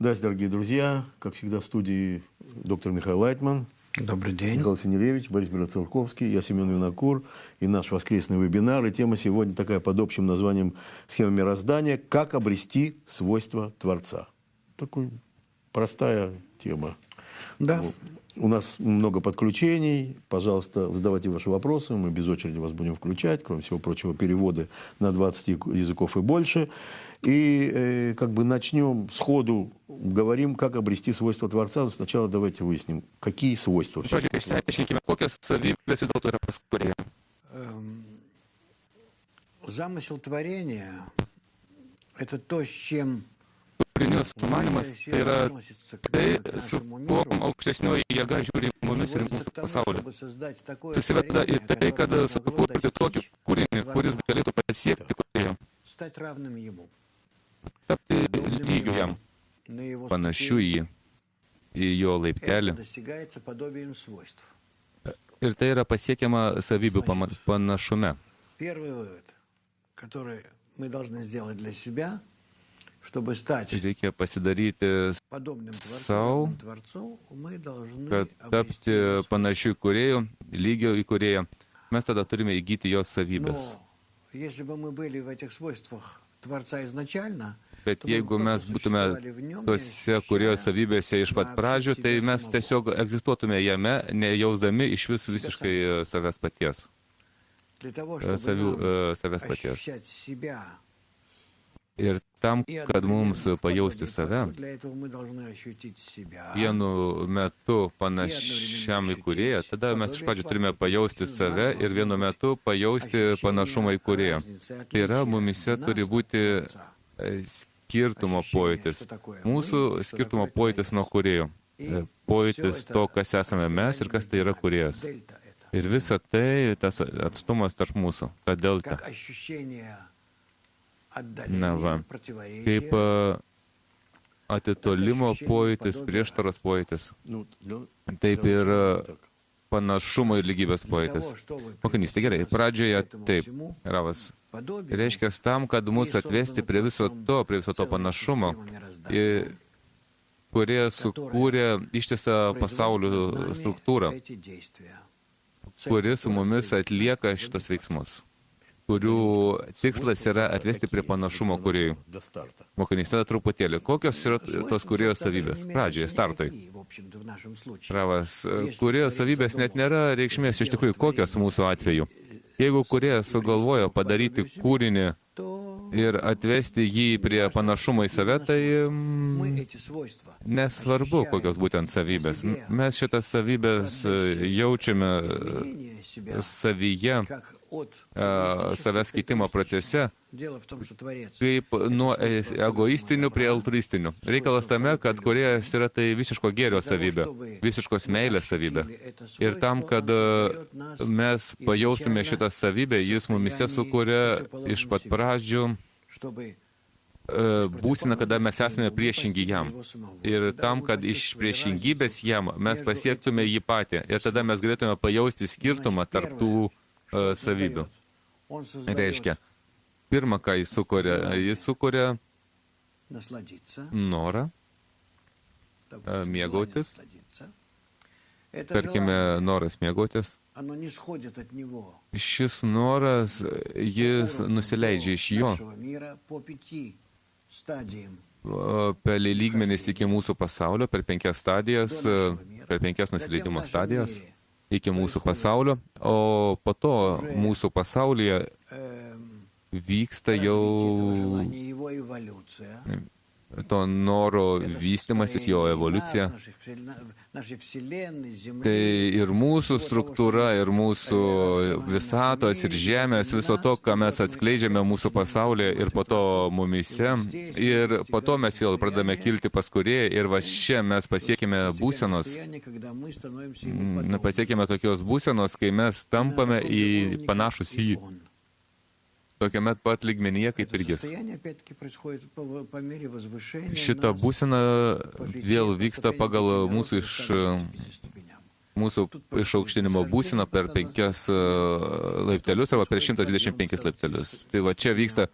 Здравствуйте, дорогие друзья. Как всегда, в студии доктор Михаил Лайтман. Добрый день. Михаил Синелевич, Борис Белоцерковский, я Семен Винокур. И наш воскресный вебинар. И тема сегодня такая под общим названием «Схема мироздания. Как обрести свойства Творца». Такая простая тема. Да. У нас много подключений. Пожалуйста, задавайте ваши вопросы. Мы без очереди вас будем включать. Кроме всего прочего, переводы на 20 языков и больше. И начнем сходу. Говорим, как обрести свойства Творца. Но сначала давайте выясним, какие свойства. Замысел творения – это то, с чем Принес sumanymas, tai yra tai, su kuo aukštesnioji jėga žiūri mumis ir mūsų pasaulį. Susiveda į tai, kad sukurti tokį kūrinį, kuris galėtų pasiekti kūrėjo. Tapti lygiu jam, panašiu į jo laiptelį. Ir tai yra pasiekiama savybių panašume. Reikia pasidaryti savo, kad tapti panašių kūrėjų, lygio į kūrėją. Mes tada turime įgyti jos savybės. Bet jeigu mes būtume tose kūrėjo savybėse iš pat pradžių, tai mes tiesiog egzistuotume jame, nejausdami iš vis visiškai savęs paties. Savęs paties. Ir tam, kad mums pajausti save, vienu metu panašiam į kūrėją, tada mes iš pradžių turime pajausti save ir vienu metu pajausti panašumą į kūrėją. Tai yra, mumise turi būti skirtumo pojūtis. Mūsų skirtumo pojūtis nuo kūrėjo. Pojūtis to, kas esame mes ir kas tai yra kūrėjas. Ir visa tai, tas atstumas tarp mūsų, ta delta. Na va, kaip atitolimo pojūtis, prieštaros pojūtis, taip ir panašumo ir lygybės pojūtis. Mokinys, tai gerai, pradžioje taip, Ravas, reiškia tam, kad mus atvesti prie viso to panašumo, kurie sukūrė ištisą pasaulio struktūrą, kuri su mumis atlieka šitos veiksmus, kurių tikslas yra atvesti prie panašumo kūrėjų. Mokinys, tada truputėlį. Kokios yra tos kūrėjo savybės? Pradžioje, startui. Ravas, kūrėjo savybės net nėra reikšmės iš tikrųjų kokios mūsų atveju. Jeigu kūrėjas sugalvojo padaryti kūrinį ir atvesti jį prie panašumo į save, tai nesvarbu, kokios būtent savybės. Mes šitas savybės jaučiame savyje, savęs keitimo procese, kaip nuo egoistinių prie altruistinių. Reikalas tame, kad kūrėjas yra tai visiško gėrio savybė, visiškos meilės savybė. Ir tam, kad mes pajaustume šitą savybę, jis mumise sukuria iš pat pradžių būsime, kada mes esame priešingi jam. Ir tam, kad iš priešingybės jam mes pasiektume jį patį. Ir tada mes galėtume pajausti skirtumą tarp tų savybių. Reiškia, pirmą, ką jis sukuria norą mėgautis. Tarkime, noras mėgautis. Šis noras, jis nusileidžia iš jo per lygmenis iki mūsų pasaulio, per 5 stadijas, per 5 nusileidimo stadijas iki mūsų pasaulio, o po to mūsų pasaulyje vyksta jau to noro vystimasis, jo evoliucija. Tai ir mūsų struktūra, ir mūsų visatos, ir žemės, viso to, ką mes atskleidžiame mūsų pasaulyje ir po to mumise. Ir po to mes vėl pradame kilti pas kūrėją ir va čia mes pasiekime būsenos. Pasiekime tokios būsenos, kai mes tampame panašus į jį. Tokiame pat lygmenyje kaip ir jis. Šita būsena vėl vyksta pagal mūsų išaukštinimo būseną per 5 laiptelius arba per 125 laiptelius. Tai va čia vyksta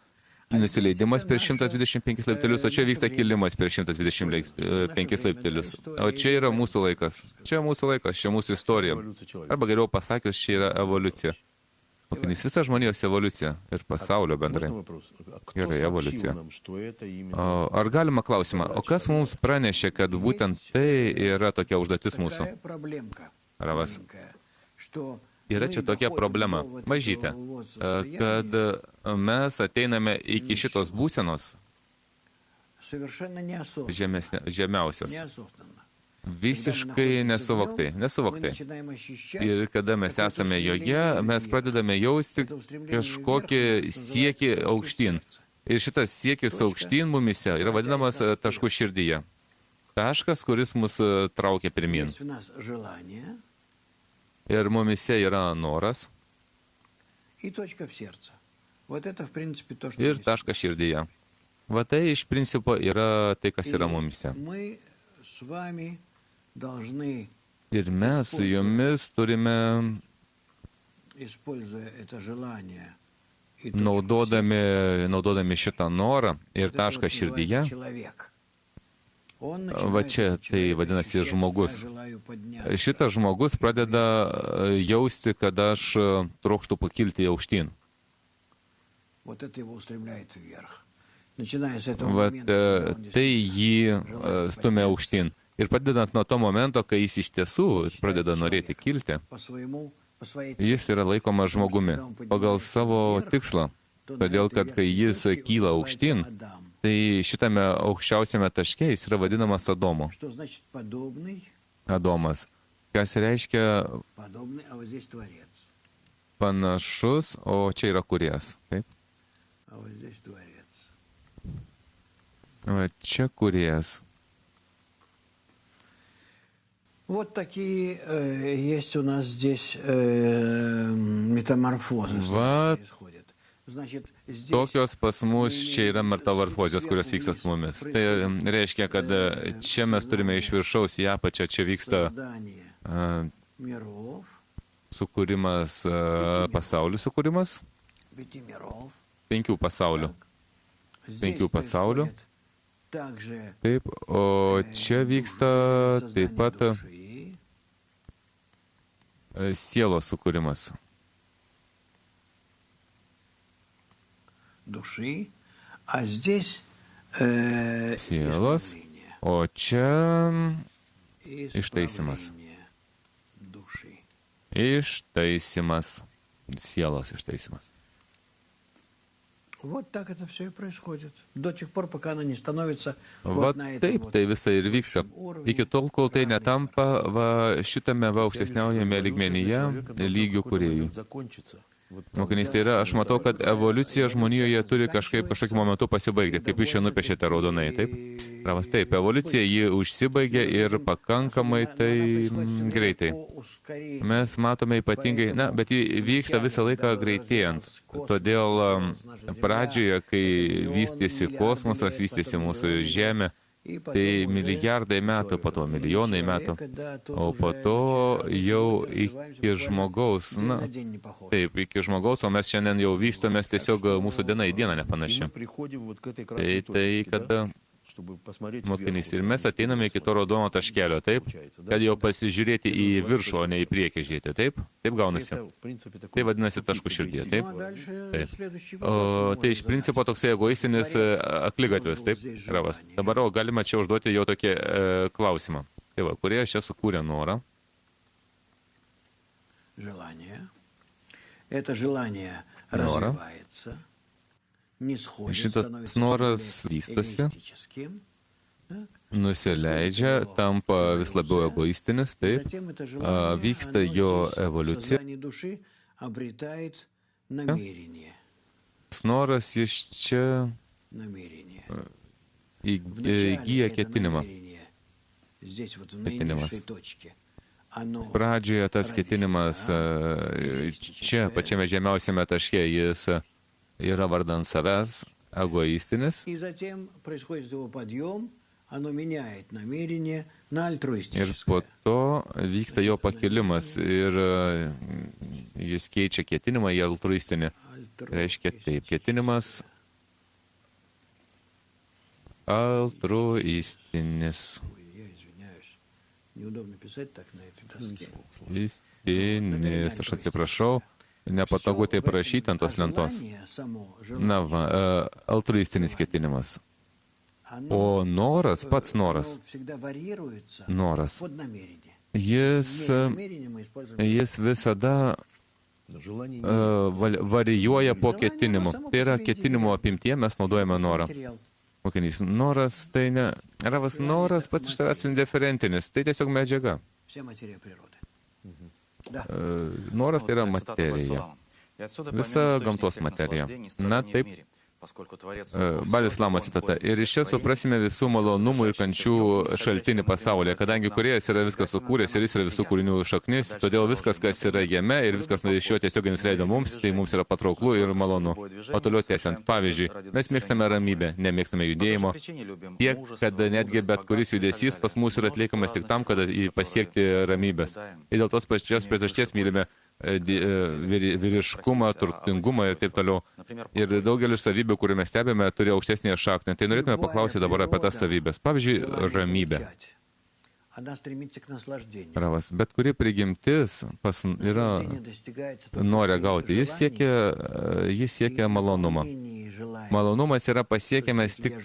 nusileidimas per 125 laiptelius, o čia vyksta kilimas per 125 laiptelius. O čia yra mūsų laikas. Čia mūsų laikas, čia mūsų istorija. Arba geriau pasakius, čia yra evoliucija. Mokinys, visa žmonijos evoliucija ir pasaulio bendrai. Gerai, evoliucija. Ar galima klausimą, o kas mums pranešė, kad būtent tai yra tokia užduotis mūsų? Ravas. Yra čia tokia problema, mažytė, kad mes ateiname iki šitos būsenos žemiausios. Visiškai nesuvoktai. Ir kada mes esame joje, mes pradedame jausti kažkokį siekį aukštyn. Ir šitas siekis aukštyn mumise yra vadinamas tašku širdyje. Taškas, kuris mus traukia pirmin. Ir mumise yra noras. Ir taškas širdyje. Va tai iš principo yra tai, kas yra mumise. Ir mes su jumis turime, naudodami šitą norą ir tašką širdyje, va čia tai vadinasi žmogus. Šitas žmogus pradeda jausti, kad aš trokštu pakilti aukštyn. Tai jį stumia aukštyn. Ir pradedant nuo to momento, kai jis iš tiesų pradeda norėti kilti, jis yra laikomas žmogumi pagal savo tikslą. Todėl, kad kai jis kyla aukštyn, tai šitame aukščiausiame taške jis yra vadinamas Adomu. Adomas. Kas reiškia panašus, o čia yra kūrėjas. Taip? Va čia kūrėjas. Вот такие есть у нас здесь метаморфозы происходят. Tokios pas mus čia yra metamorfozės, kurios vyksta su mumis. Tai reiškia, kad čia mes turime iš viršaus į apačią, čia vyksta sukūrimas, pasaulių sukūrimas, 5 pasaulių. 5 pasaulių. Taip, o čia vyksta taip pat sielos sukūrimas. Sielos, o čia ištaisimas. Ištaisimas. Sielos ištaisimas. Вот так это все и происходит. До тех пор, пока оно не становится вот на этом. Taip, tai visa ir vyksta. Iki tol, kol tai netampa šitame aukštesniaujame lygmenyje lygių kūrėjų. Mokinys, tai yra, aš matau, kad evoliucija žmonijoje turi kažkokiu momentu pasibaigti, kaip jūs čia nupiešėte raudonai, taip? Ravas, taip, evoliucija jį užsibaigė ir pakankamai tai greitai. Mes matome ypatingai, bet jį vyksta visą laiką greitėjant. Todėl pradžioje, kai vystėsi kosmosas, vystėsi mūsų Žemė, tai milijardai metų, po to milijonai metų, o po to jau iki žmogaus, taip, iki žmogaus, o mes šiandien jau vystomės tiesiog mūsų diena į dieną nepanaši. Tai kada mokinys ir mes ateiname iki to raudono taškelio, taip, kad jau pasižiūrėti į viršų, o ne į priekį žiūrėti, taip, taip gaunasi. Tai vadinasi taškų širdie, taip. Tai iš principo toksai egoistinis akligatvis, taip, Ravas. Dabar galima čia užduoti jau tokį klausimą. Tai va, kurie čia sukūrė norą? Norą. Šitas noras vystosi, nusileidžia, tampa vis labiau egoistinis, taip, vyksta jo evoliucija. Noras iš čia įgyja ketinimą. Pradžioje tas ketinimas čia, pačiame žemiausiame taške, jis yra vardan savęs, egoistinis. Ir po to vyksta jo pakilimas ir jis keičia ketinimą į altruistinį. Reiškia taip, ketinimas altruistinis. Я извиняюсь. Неудобно писать так на этой доске. Istinis, aš atsiprašau, nepatogu tai parašyti ant tos lentos. Na va, altruistinis ketinimas. O noras, pats noras, jis visada varijuoja po ketinimu. Tai yra ketinimo apimtie, mes naudojame norą. Mokinys, noras tai ne, ravas noras pats iš savęs indiferentinis, tai tiesiog medžiaga. Noras tai yra materija. Visa gamtos materija. Na taip, Balius Lama citata. Ir iš čia suprasime visų malonumų ir kančių šaltinį pasaulyje, kadangi kūrėjas yra viskas sukūręs ir jis yra visų kūrinių šaknis, todėl viskas, kas yra jame ir viskas iš jo tiesiogiai nusileido mums, tai mums yra patrauklu ir malonu. O toliau tęsiant, pavyzdžiui, mes mėgstame ramybę, nemėgstame judėjimo, tiek, kad netgi bet kuris judesys pas mus yra atliekamas tik tam, kad pasiekti ramybės. Ir dėl tos pačios priežasties mylime vyriškumą, turtingumą ir taip toliau. Ir daugelis savybių, kurių mes stebime, turi aukštesnėje šaknę. Tai norėtume paklausyti dabar apie tas savybės. Pavyzdžiui, ramybė. Ravas, bet kuri prigimtis yra nori gauti. Jis siekia malonumą. Malonumas yra pasiekiamas tik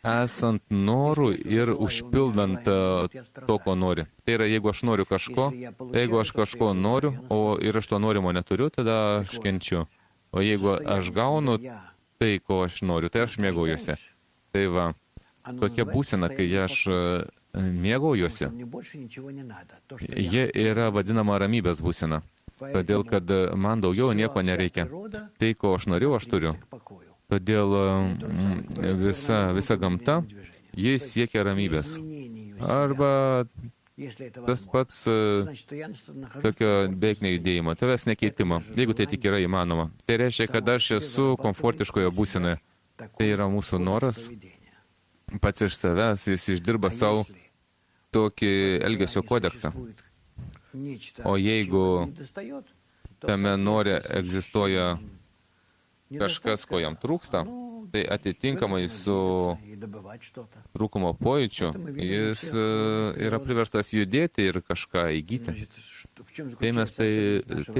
esant norų ir užpildant to, ko nori. Tai yra, jeigu aš noriu kažko, jeigu aš kažko noriu, ir aš to norimo neturiu, tada aš kenčiu. O jeigu aš gaunu tai, ko aš noriu, tai aš mėgaujuosi. Tai va, tokia būsena, kai aš mėgaujuosi, jie yra vadinama ramybės būsena. Todėl, kad man daugiau nieko nereikia. Tai, ko aš noriu, aš turiu. Todėl visa gamta, jis siekia ramybės. Arba tas pats tokio beveik nejudėjimo, tavęs nekeitimo, jeigu tai tik yra įmanoma. Tai reiškia, kad aš esu komfortiškoje būsenoje. Tai yra mūsų noras, pats iš savęs, jis išdirba savo tokį elgesio kodeksą. O jeigu tame nore egzistuoja kažkas, ko jam trūksta, tai atitinkamai su trūkumo pojūčiu jis yra priverstas judėti ir kažką įgyti. Tai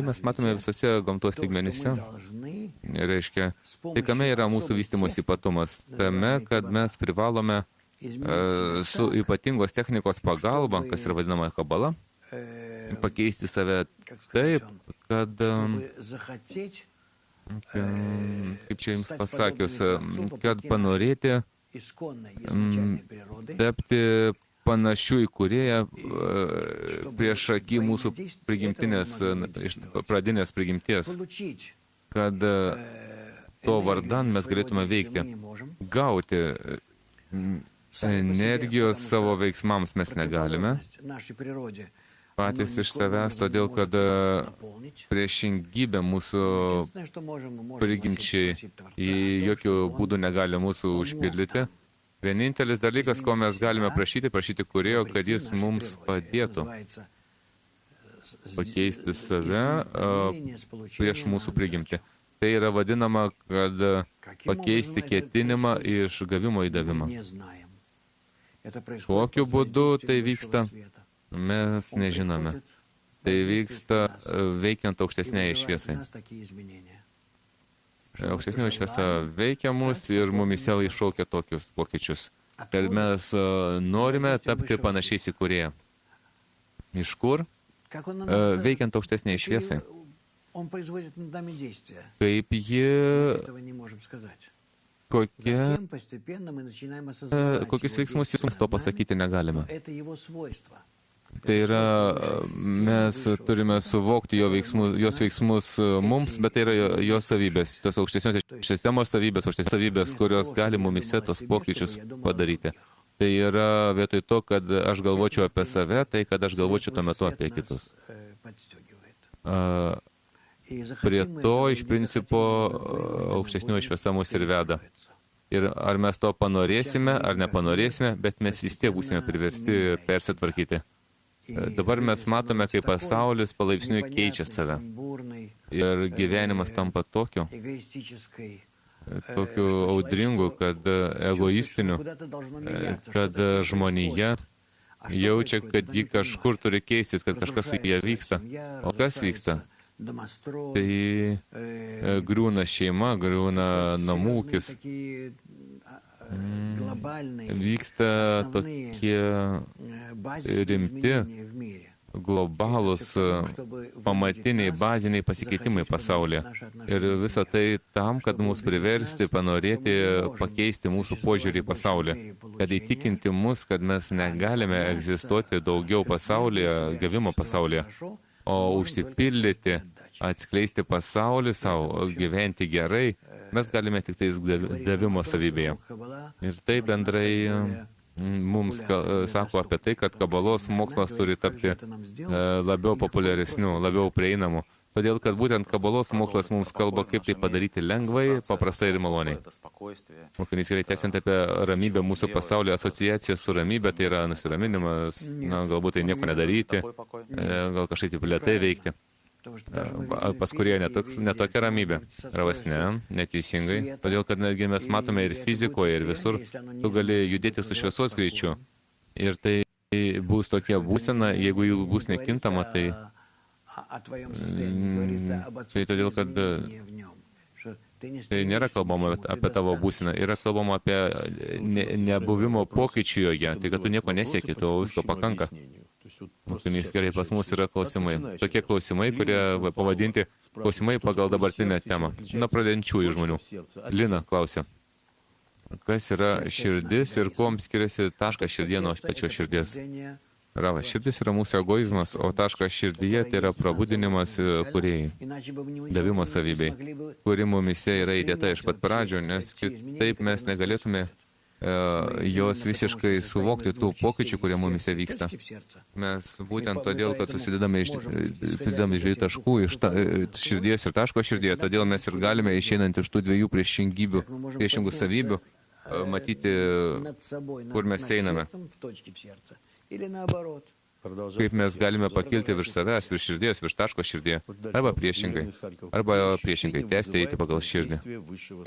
mes matome visose gamtos lygmenyse. Reiškia, tai kame yra mūsų vystymosi ypatumas? Tame, kad mes privalome su ypatingos technikos pagalba, kas yra vadinama kabala, pakeisti save taip, kad kaip čia jums pasakius, kad panorėti tapti panašių į kūrėją prieš akį mūsų prigimtinės, pradinės prigimties, kad to vardan mes galėtume veikti. Gauti energijos savo veiksmams mes negalime patys iš savęs, todėl kad priešingybė mūsų prigimčiai į jokių būdų negali mūsų užpildyti. Vienintelis dalykas, ko mes galime prašyti kūrėjo, kad jis mums padėtų pakeisti save prieš mūsų prigimtį. Tai yra vadinama, kad pakeisti ketinimą iš gavimo į davimą. Kokiu būdu tai vyksta? Mes nežinome. Tai vyksta veikiant aukštesnėje šviesai. Aukštesnėje šviesa veikia mus ir mumise iššaukia tokius pokyčius, kad mes norime tapti panašiais į kūrėją. Iš kur? Veikiant aukštesnėje šviesai. Kaip ji... Kokius veiksmus jis mums to pasakyti negalime. Tai yra, mes turime suvokti jos veiksmus mums, bet tai yra jos savybės, tos aukštesnios sistemos savybės, kurios gali mumise tos pokyčius padaryti. Tai yra vietoj to, kad aš galvočiau apie save, tai kad aš galvočiau tuo metu apie kitus. Prie to, iš principo, aukštesnioji šviesa mus ir veda. Ir ar mes to panorėsime, ar nepanorėsime, bet mes vis tiek būsime priversti persitvarkyti. Dabar mes matome, kaip pasaulis palaipsniui keičia save. Ir gyvenimas tampa tokiu, tokiu audringu, kad egoistiniu, kad žmonija jaučia, kad ji kažkur turi keistis, kad kažkas su jie vyksta. O kas vyksta? Tai griūna šeima, griūna namų ūkis. Vyksta tokie rimti, globalūs, pamatiniai, baziniai pasikeitimai pasaulyje. Ir visą tai tam, kad mus priversti, panorėti pakeisti mūsų požiūrį į pasaulį. Kad įtikinti mus, kad mes negalime egzistuoti daugiau pasaulyje, gavimo pasaulyje, o užsipildyti, atskleisti pasaulį savo, gyventi gerai, mes galime tik tais davimo savybėje. Ir tai bendrai mums sako apie tai, kad kabalos mokslas turi tapti labiau populiaresniu, labiau prieinamu. Todėl, kad būtent kabalos mokslas mums kalba, kaip tai padaryti lengvai, paprastai ir maloniai. Mokinys gerai tęsiant apie ramybę mūsų pasaulyje, asociacija su ramybė, tai yra nusiraminimas, galbūt tai nieko nedaryti, gal kažkaip lėtai veikti. Pas kurie netokia ramybė. Ravas ne, neteisingai. Todėl, kad netgi mes matome ir fizikoje, ir visur, tu gali judėti su šviesos greičiu. Ir tai bus tokia būsena, jeigu jų bus nekintama, tai todėl, kad tai nėra kalbama apie tavo būseną, yra kalbama apie nebuvimo pokyčių joje, tai kad tu nieko nesieki, to visko pakanka. Mokinys gerai, pas mus yra klausimai. Tokie klausimai, kurie pavadinti klausimai pagal dabartinę temą. Nuo pradedančiųjų žmonių. Lina klausia, kas yra širdis ir kuom skiriasi taškas širdyje nuo pačios širdies? Ravas, širdis yra mūsų egoizmas, o taškas širdyje tai yra prabudinimas kūrėjai, davimo savybei, kuri mumise yra įdėta iš pat pradžio, nes kitaip mes negalėtume jos visiškai suvokti tų pokyčių, kurie mumise vyksta. Mes būtent todėl, kad susidedame iš dviejų taškų, iš širdies ir taško širdyje, todėl mes ir galime išeinant iš tų dviejų priešingų savybių matyti, kur mes einame. Kaip mes galime pakilti virš savęs, virš širdies, virš taško širdie, arba priešingai, tęsti eiti pagal širdį.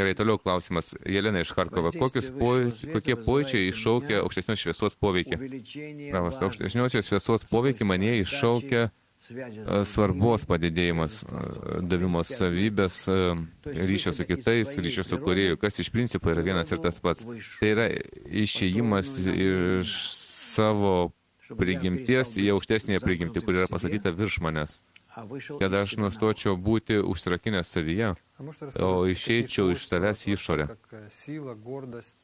Gerai, toliau klausimas. Jelena iš Charkovo. Kokie pojūčiai iššaukia aukštesnios šviesos poveikį? Ravas, aukštesniosios šviesos poveikį mane iššaukia svarbos padidėjimas, davimo savybės, ryšio su kitais, ryšio su kūrėju, kas iš principo yra vienas ir tas pats. Tai yra išėjimas iš savo prigimties į aukštesnėje prigimtį, kur yra pasakyta virš manęs. Kad aš nustočiau būti užsirakinęs savyje, o išeičiau iš savęs į išorę.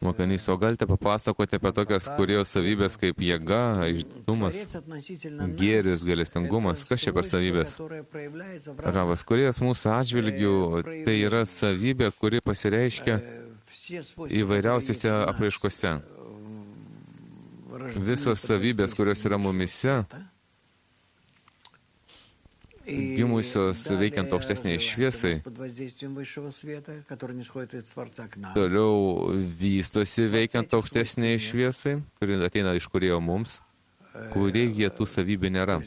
Mokinys, o galite papasakoti apie tokias kūrėjo savybės kaip jėga, aiškumas, gėris, gailestingumas, kas čia per savybės? Ravas, kūrėjas mūsų atžvilgių, tai yra savybė, kuri pasireiškia įvairiausiose apraiškose. Visos savybės, kurios yra mumise, gimusios veikiant aukštesniai šviesai, toliau vystosi veikiant aukštesniai šviesai, kuri ateina iš kūrėjo mums, kūrėjai tų savybių nėra.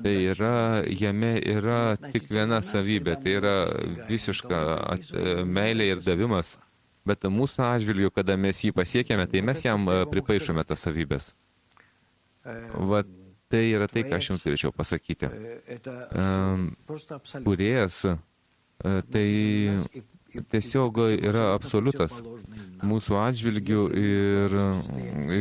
Tai yra, jame yra tik viena savybė, tai yra visiška meilė ir davimas. Bet mūsų atžvilgiu, kada mes jį pasiekėme, tai mes jam pripaišome tas savybės. Va, tai yra tai, ką aš jums turėčiau pasakyti. Kūrėjas, tai tiesiog yra absoliutas mūsų atžvilgiu ir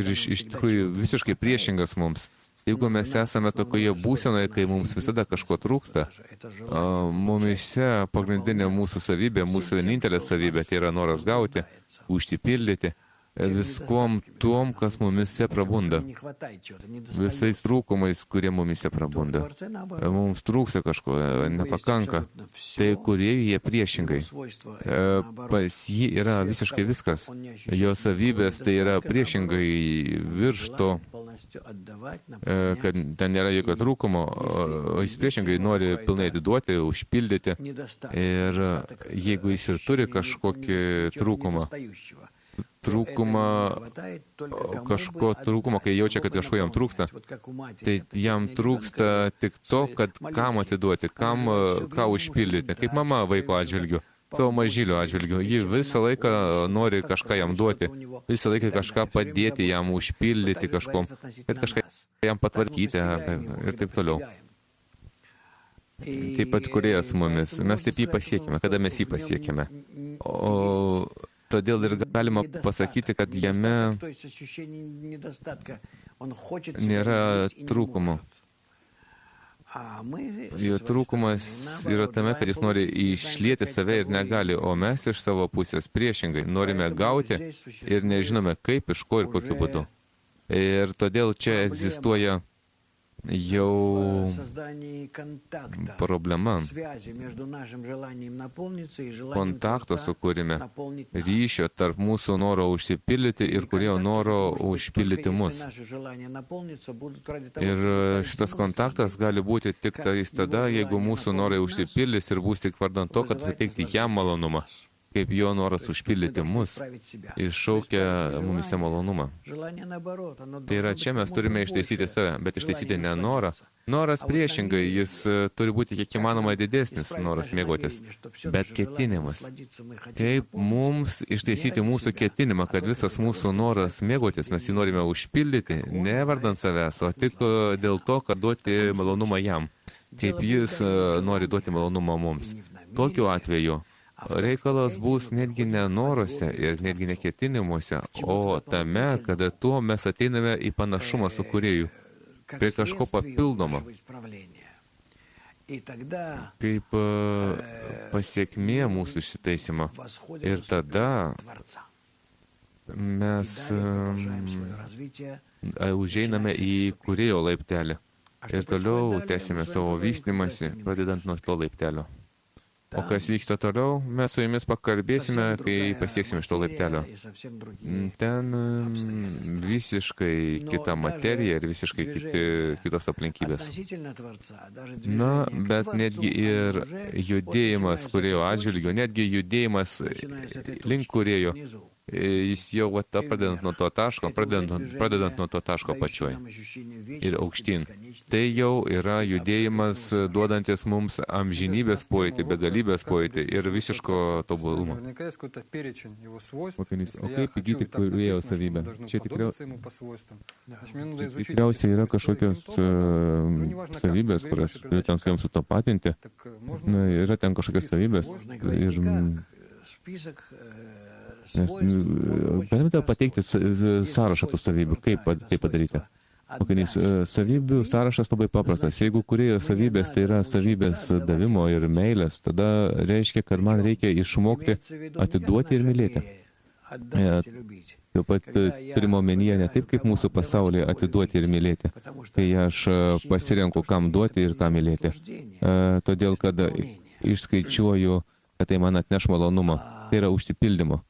iš tikrųjų visiškai priešingas mums. Jeigu mes esame tokioje būsenoje, kai mums visada kažko trūksta, mumise pagrindinė mūsų savybė, mūsų vienintelė savybė, tai yra noras gauti, užsipildyti viskom tom, kas mumise prabunda. Visais trūkumais, kurie mumise prabunda. Mums trūksta kažko, nepakanka. Tai kūrėjai jie priešingai. Pas jį yra visiškai viskas. Jo savybės tai yra priešingai virš to, kad ten nėra jokio trūkumo, o jis priešingai nori pilnai atiduoti, užpildyti. Ir jeigu jis ir turi kažkokį trūkumą, trūkumą, kažko trūkumo, kai jaučia, kad kažko jam trūksta, tai jam trūksta tik to, kad kam atiduoti, ką užpildyti. Kaip mama vaiko atžvilgiu, savo mažylio atžvilgiu. Ji visą laiką nori kažką jam duoti, visą laiką kažką padėti jam, užpildyti kažkom, kad kažką jam patvarkyti ir taip toliau. Taip pat Kūrėjas su mumis. Mes taip jį pasiekime, kada mes jį pasiekime. O todėl ir galima pasakyti, kad jame nėra trūkumo. Jo trūkumas yra tame, kad jis nori išlieti save ir negali, o mes iš savo pusės priešingai norime gauti ir nežinome kaip, iš ko ir kokiu būdu. Ir todėl čia egzistuoja jau problema. Kontakto sukūrime, ryšio tarp mūsų noro užsipildyti ir Kūrėjo noro užpildyti mus. Ir šitas kontaktas gali būti tik tada, jeigu mūsų norai užsipildys ir bus tik vardan to, kad suteikti jam malonumą. Kaip jo noras užpildyti mus, iššaukia mumise malonumą. Tai yra, čia mes turime ištaisyti save, bet ištaisyti ne norą. Noras priešingai, jis turi būti kiek įmanoma didesnis, noras mėgautis, bet ketinimas. Kaip mums ištaisyti mūsų ketinimą, kad visas mūsų noras mėgautis, mes jį norime užpildyti, ne vardant savęs, o tik dėl to, kad duoti malonumą jam. Kaip jis nori duoti malonumą mums. Tokiu atveju reikalas bus netgi ne noruose ir netgi ne ketinimuose, o tame, kada tuo mes ateiname į panašumą su Kūrėju, prie kažko papildomo. Kaip pasiekmė mūsų išsitaisimo. Ir tada mes užeiname į Kūrėjo laiptelį. Ir toliau tęsime savo vystymąsi, pradedant nuo to laiptelio. O kas vyksta toliau, mes su jumis pakalbėsime, kai pasieksime šito laiptelio. Ten visiškai kita materija ir visiškai kitos aplinkybės. Na, bet netgi ir judėjimas Kūrėjo atžvilgiu, netgi judėjimas link Kūrėjo, jis jau pradedant nuo to taško, pradedant nuo to taško pačioj ir aukštyn. Tai jau yra judėjimas duodantis mums amžinybės pojūtį, begalybės pojūtį ir visiško tobulumo. O kaip įgyti Kūrėjo savybę? Čia tikriausiai yra kažkokios savybės, kurias ten su jom sutapatinti. Yra ten kažkokios savybės ir galime pateikti sąrašą tų savybių, kaip tai padaryti. Savybių sąrašas labai paprastas. Jeigu Kūrėjo savybės tai yra savybės davimo ir meilės, tada reiškia, kad man reikia išmokti atiduoti ir mylėti. Taip pat turime omenyje ne taip, kaip mūsų pasaulyje atiduoti ir mylėti, kai aš pasirenku, kam duoti ir ką mylėti. Todėl, kad išskaičiuoju, kad tai man atneš malonumą. Tai yra užsipildymo.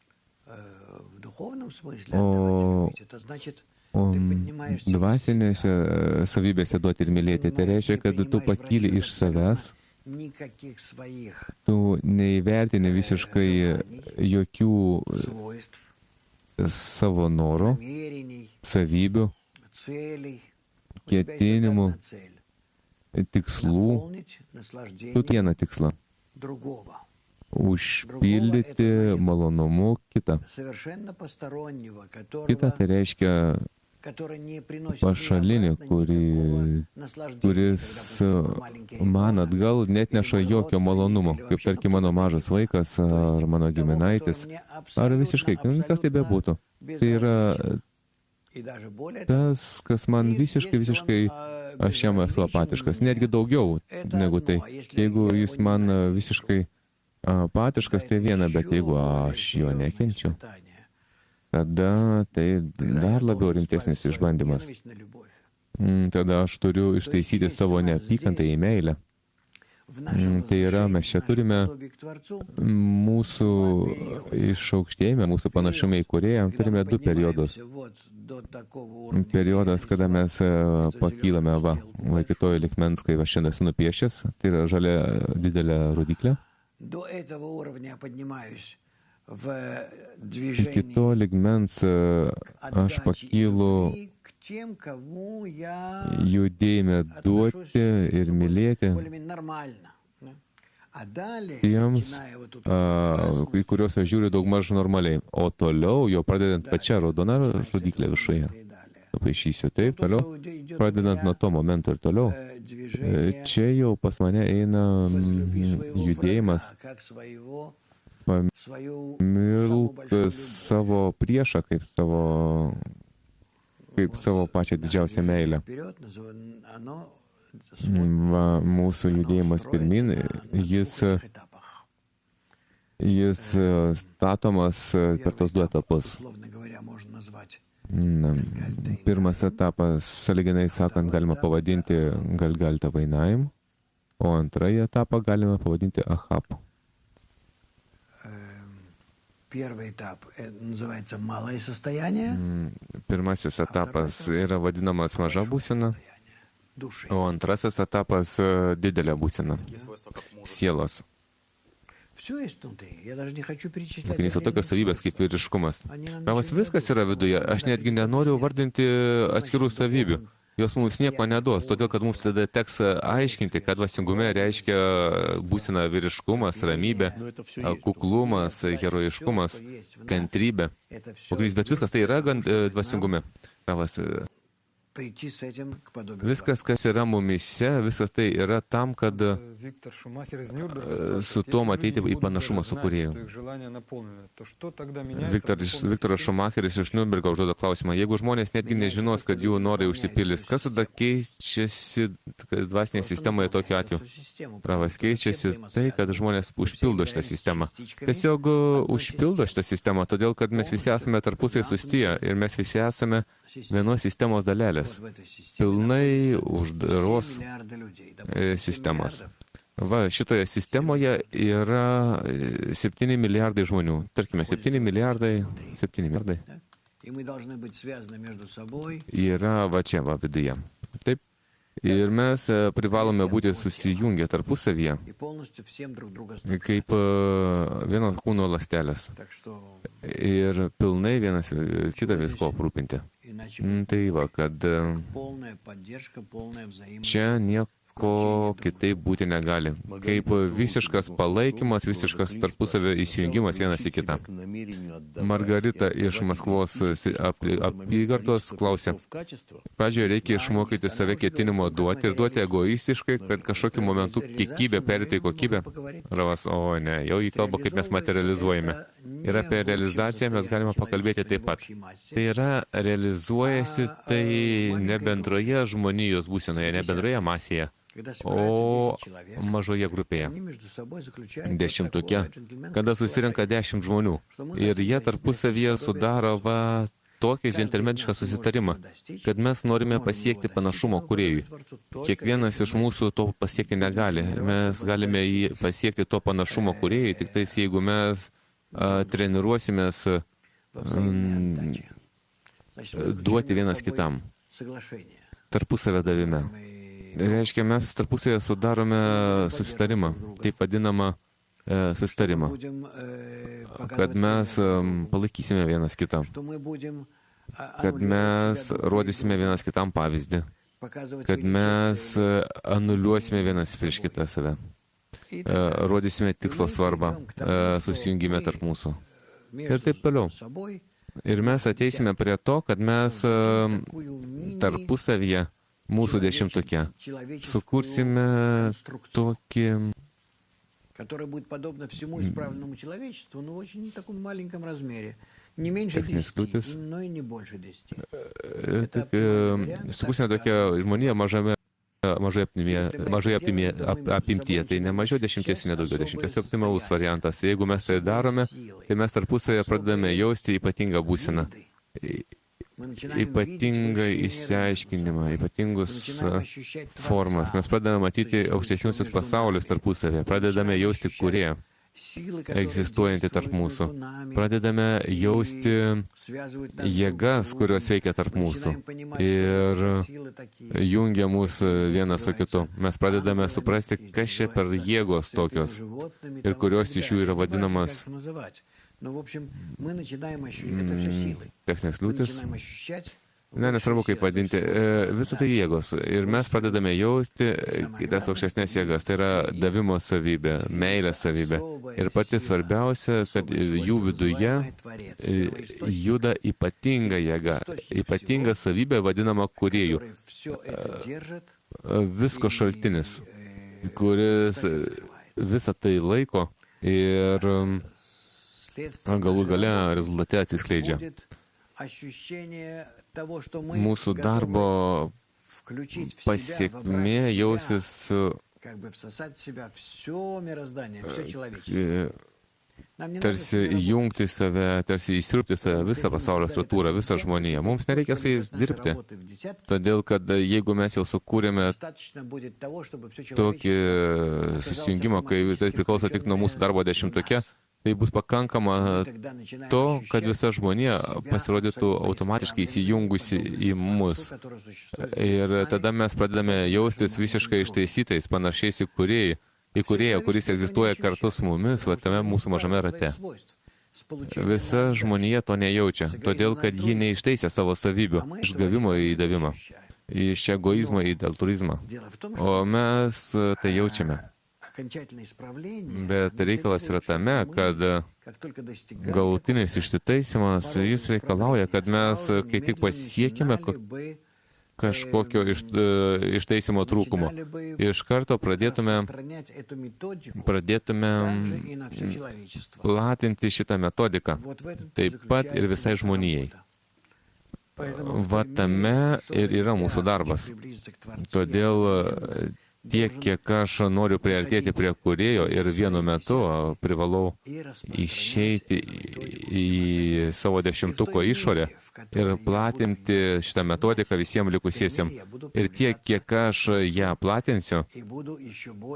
O dvasinėse savybėse duoti ir mylėti, tai reiškia, kad tu pakyli iš savęs, tu neįvertini visiškai jokių savo norų, savybių, ketinimų, tikslų, tu vieną tikslą. Užpildyti malonumu kitą. Kita tai reiškia pašalinį, kuris man atgal net neša jokio malonumo, kaip tarkim mano mažas vaikas ar mano giminaitis, ar visiškai, kas tai bebūtų. Tai yra tas, kas man visiškai, aš jam esu apatiškas, netgi daugiau negu tai. Jeigu jis man visiškai apatiškas, tai viena, bet jeigu aš jo nekenčiu, tada tai dar labiau rimtesnis išbandymas. Tada aš turiu ištaisyti savo neapykantą į meilę. Tai yra, mes čia turime mūsų išaukštėjime, mūsų panašume į Kūrėją, turime du periodus. Periodas, kada mes pakylame iki to likmens, kai aš šiandien esu nupiešęs, tai yra žalia didelė rodyklė. Iki to ligmens aš pakylu judėjime duoti ir mylėti tiems, į kuriuos aš žiūriu daugmaž normaliai. O toliau, jau pradedant pačią raudoną rodyklę viršuje, paišysiu taip, toliau, pradedant nuo to momento ir toliau, čia jau pas mane eina judėjimas pamilk savo priešą kaip savo pačią didžiausią meilę. Va, mūsų judėjimas pirmin, jis statomas per tos du etapus. Pirmas etapas, sąlyginai sakant, galima pavadinti Galgalta Vainaim, o antrąjį etapą galima pavadinti Ahab. Pirmasis etapas yra vadinamas maža būsena, o antrasis etapas didelė būsena, sielos. Mokinys, o tokios savybės kaip vyriškumas. Pravas, viskas yra viduje. Aš netgi nenoriu vardinti atskirų savybių. Jos mums nieko neduos, todėl kad mums tada teks aiškinti, kad dvasingume reiškia būsena vyriškumas, ramybė, kuklumas, herojiškumas, kantrybė. Mokinys, bet viskas tai yra dvasingume. Pravas, viskas, kas yra mumise, visas tai yra tam, kad su tuom ateiti į panašumą su kūrėju. Viktoras Šumacheris iš Niurnbergo užduoda klausimą. Jeigu žmonės netgi nežinos, kad jų norai užsipildys, kas tada keičiasi dvasinėje sistemoje tokiu atveju? Pravas, keičiasi tai, kad žmonės užpildo šitą sistemą. Tiesiog užpildo šitą sistemą, todėl kad mes visi esame tarpusai susiję ir mes visi esame vienos sistemos dalelės, pilnai uždaros sistemos. Va, šitoje sistemoje yra 7 milijardai žmonių. Tarkime, 7 milijardai yra va čia, va viduje. Taip. Ir mes privalome būti susijungę tarpusavyje, kaip vienos kūno ląstelės. Ir pilnai vienas kitą visko aprūpinti. Tai va, kad čia nieko kitaip būti negali. Kaip visiškas palaikymas, visiškas tarpusavio įsijungimas vienas į kitą. Margarita iš Maskvos apygardos klausė. Pradžioje reikia išmokyti save ketinimo duoti ir duoti egoistiškai, kad kažkokiu momentu kiekybė perėtų į kokybę. Ravas, o ne, jau į kalbą, kaip mes materializuojame. Ir apie realizaciją mes galime pakalbėti taip pat. Tai yra, realizuojasi tai ne bendroje žmonijos būsenoje, ne bendroje masėje, o mažoje grupėje, 10-tuke, kada susirenka 10 žmonių. Ir jie tarpusavyje sudaro tokį džentelmenišką susitarimą, kad mes norime pasiekti panašumo kūrėjui. Kiekvienas iš mūsų to pasiekti negali. Mes galime pasiekti to panašumo kūrėjui, tik tais jeigu mes treniruosimės duoti vienas kitam, tarpusavio davime. Reiškia, mes tarpusavėje sudarome susitarimą, taip vadinamą susitarimą, kad mes palaikysime vienas kitą, kad mes rodysime vienas kitam pavyzdį, kad mes anuliuosime vienas prieš kitą save, rodysime tikslo svarbą, susijungime tarp mūsų ir taip toliau. Ir mes ateisime prie to, kad mes tarpusavyje mūsų 10-tuke sukursime tokį techninės kliūtis. Sukursime tokią žmoniją mažoje apimtyje, tai ne mažiau 10, ne daugiau 10. Tai optimalus variantas. Jeigu mes tai darome, tai mes tarpusavėje pradedame jausti ypatingą būseną, ypatingą išsiaiškinimą, ypatingus formas. Mes pradedame matyti aukštesniusius pasaulius tarpusavėje, pradedame jausti kūrėją egzistuojantį tarp mūsų. Pradedame jausti jėgas, kurios veikia tarp mūsų ir jungia mūsų vieną su kitu. Mes pradedame suprasti, kas čia per jėgos tokios ir kurios iš jų yra vadinamas Но, в общем, мы начинаем ощущать, это все силы. techninės Мы liūtis. начинаем ощущать Ne, nesvarbu kaip vadinti, visą tai jėgos. Ir mes pradedame jausti tas aukštesnės jėgas. Tai yra davimo savybė, meilės savybė. Ir pati svarbiausia, kad jų viduje juda ypatinga jėga, ypatinga savybė vadinama kūrėjų. который все это держит, Visko šaltinis, kuris visą tai laiko ir следствие galų gale нашего rezultate atsiskleidžia. будет ощущение того, что мы Mūsų готовы darbo включить в себя, pasiekmė вобрать в себя, jausis как бы всосать в себя все мироздание, все человечество. Нам не tarsi надо с ними įjungti save, tarsi įsirpti save, visą pasaulio struktūrą, visą žmoniją. Mums nereikia su jais dirbti. работы в десятки, Todėl, kad jeigu mes jau sukūrėme достаточно будет того, чтобы все tokį человечество susijungimą, kai tai priklauso tik nuo mūsų darbo dešimtuke, tai bus pakankama тогда начинаем to, kad ощущать visa žmonija себя pasirodytų абсолютно automatiškai исправленным, įsijungusi į mus. которое существует Ir с tada нами. mes pradedame jaustis visiškai ištaisytais, panašiais į kūrėją, kuris egzistuoja kartu su mumis, va tame mūsų mažame rate. Visa žmonija to nejaučia, todėl kad ji neištaisė savo savybių iš gavimo į davimą, iš egoizmo į altruizmą. Дело в том, O mes tai jaučiame. окончательное исправление, Bet reikalas yra tame, kad как только достигаем galutinis išsitaisimas, jis reikalauja, kad mes, kai tik pasiekime kažkokio ištaisimo trūkumo, iš karto pradėtume platinti šitą metodiką, taip pat ir visai žmonijai. Va tame ir yra mūsų darbas. Todėl tiek, kiek aš noriu priartėti prie kūrėjo ir vienu metu privalau išeiti į savo dešimtuko išorę ir platinti šitą metodiką visiems likusiesiems. Ir tiek, kiek aš ją platinsiu,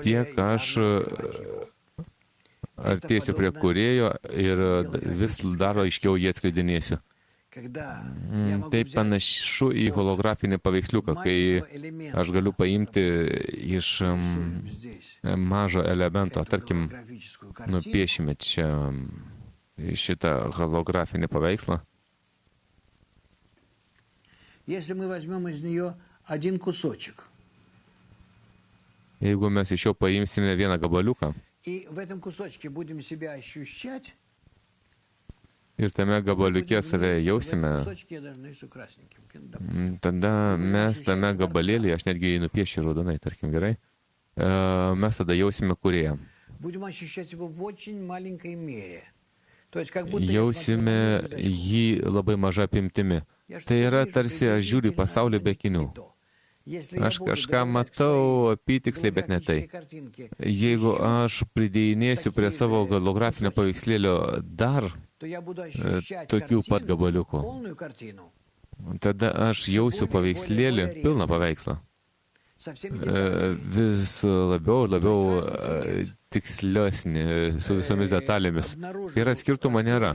tiek aš artėsiu prie kūrėjo ir vis dar aiškiau jį atskleidinėsiu. Tai panašu į holografinį paveiksliuką, kai aš galiu paimti iš mažo elemento, tarkim, nupiešime čia šitą holografinį paveikslą. Если мы возьмем из нее один кусочек, Jeigu mes iš jo paimsime vieną gabaliuką и в этом кусочке будем себя ощущать, ir tame gabaliuke save jausime, tada mes tame gabalėlį, aš netgi jį nupiešiu raudonai, tarkim, gerai, mes tada jausime kūrėją. будем ощущать его в очень маленькой мере. То есть, как будто Jausime jį labai maža apimtimi. Tai yra tarsi aš žiūriu pasaulį be akinių. Aš kažką matau apytiksliai, bet ne tai. Jeigu aš pridėjinėsiu prie savo holografinio paveikslėlio dar tokių pat gabaliukų, tada aš jausiu paveikslėlį, pilną paveikslą. Vis labiau ir labiau tikslesnį, su visomis detalėmis. Ir skirtumo nėra.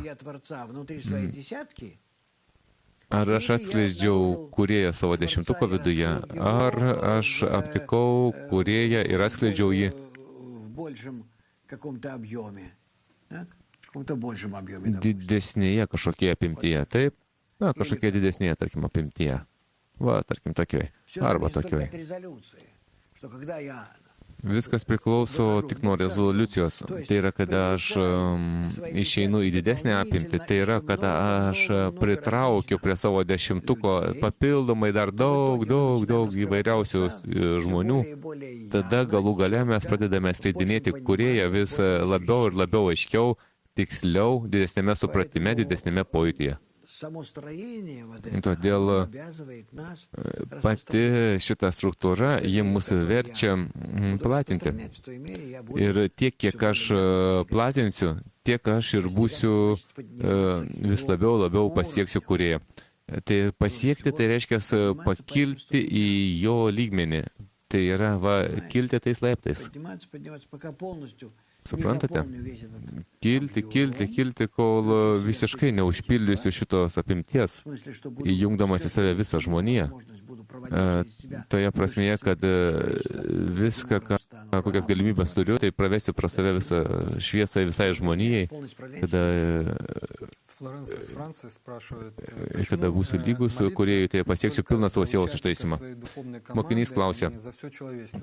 Ar aš atskleidžiau kūrėją savo dešimtuko viduje, ar aš aptikau kūrėją ir atskleidžiau jį didesnėje kažkokie apimtyje, taip? Na, kažkokie didesnėje, tarkim, apimtyje. Va, tarkim, tokioj. Arba tokioj. Viskas priklauso tik nuo rezoliucijos. Tai yra, kada aš išeinu į didesnę apimtį, tai yra, kada aš pritraukiu prie savo dešimtuko papildomai dar daug įvairiausių žmonių. Tada galų gale mes pradedame skleidinėti kūrėją vis labiau ir labiau aiškiau, tiksliau, didesnėme supratime, didesnėme pojūtyje. Todėl pati šita struktūra, ji mūsų verčia platinti. Ir tiek, kiek aš platinsiu, tiek aš ir būsiu vis labiau pasieksiu kūrėją. Tai pasiekti, tai reiškia pakilti į jo lygmenį. Tai yra, kilti tais laiptais. Suprantate? Kilti, kol visiškai neužpildysiu šitos apimties, įjungdamas į save visą žmoniją. Toje prasmėje, kad viską, kokias galimybės turiu, tai pravesiu pro save visą šviesą visai žmonijai, kada būsiu lygus kūrėjui, tai pasieksiu pilną savo sielos ištaisimą. Mokinys klausė,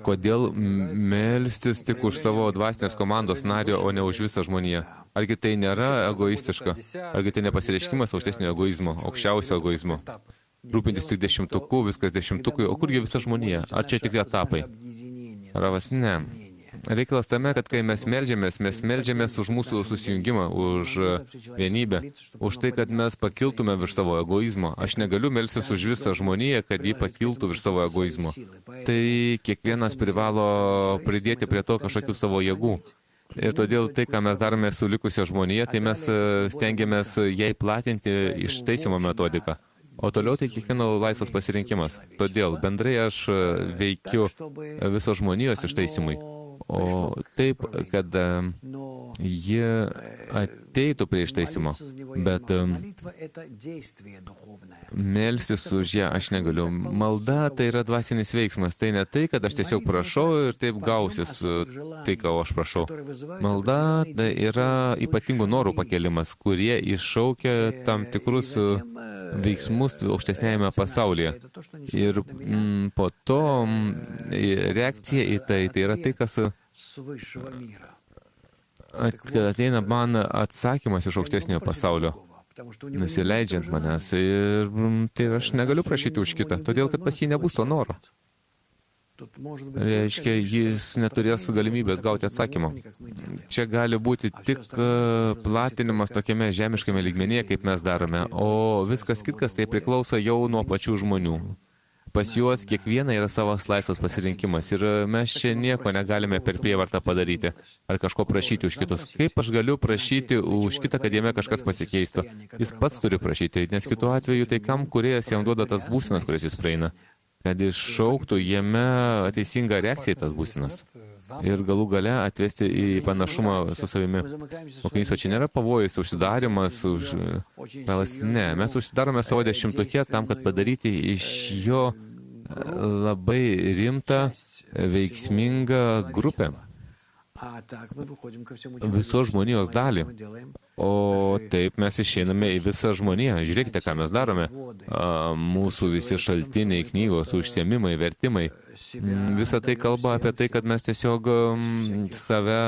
kodėl melstis tik už savo dvasinės komandos nario, o ne už visą žmoniją? Argi tai nėra egoistiška? Argi tai nepasireiškimas aukštesnio egoizmo, aukščiausio egoizmo? Rūpintis tik 10, viskas 10, o kurgi visa žmonija? Ar čia tik etapai? Ravas, ne. Reikalas tame, kad kai mes meldžiamės už mūsų susijungimą, už vienybę, už tai, kad mes pakiltume virš savo egoizmo. Aš negaliu melstis už visą žmoniją, kad ji pakiltų virš savo egoizmo. Tai kiekvienas privalo pridėti prie to kažkokių savo jėgų. Ir todėl tai, ką mes darome su likusia žmonija, tai mes stengiamės jai platinti ištaisimo metodiką. O toliau tai kiekvieno laisvas pasirinkimas. Todėl bendrai aš veikiu viso žmonijos ištaisimui. O taip, kad jie ateitų prie ištaisimo, bet melstis už ją aš negaliu. Malda tai yra dvasinis veiksmas, tai ne tai, kad aš tiesiog prašau ir taip gausis tai, ką aš prašau. Malda tai yra ypatingų norų pakelimas, kurie iššaukia tam tikrus veiksmus aukštesnėjame pasaulyje. Ir po to reakcija į tai yra tai, kas ateina man atsakymas iš aukštesnio pasaulio, nusileidžiant manęs. Ir tai aš negaliu prašyti už kitą, todėl kad pas jį nebus to noro. Reiškia, jis neturės galimybės gauti atsakymą. Čia gali būti tik platinimas tokiame žemiškame lygmenyje, kaip mes darome, o viskas kitkas tai priklauso jau nuo pačių žmonių. Pas juos kiekviena yra savas laisvas pasirinkimas ir mes čia nieko negalime per prievartą padaryti ar kažko prašyti už kitus. Kaip aš galiu prašyti už kitą, kad jame kažkas pasikeistų? Jis pats turi prašyti, nes kitu atveju tai kam kūrėjas jam duoda tas būsenas, kurias jis praeina, kad iššauktų jame teisingą reakciją į tas būsenas ir galų gale atvesti į panašumą su savimi. Mokinys, o čia nėra pavojus, užsidarimas, melas. Ne, mes užsidarome savo 10-tuke tam, kad padaryti iš jo labai rimtą, veiksmingą grupę. Visos žmonijos dalį. O taip mes išeiname į visą žmoniją. Žiūrėkite, ką mes darome. Mūsų visi šaltiniai, knygos, užsiėmimai, vertimai. Visa tai kalba apie tai, kad mes tiesiog save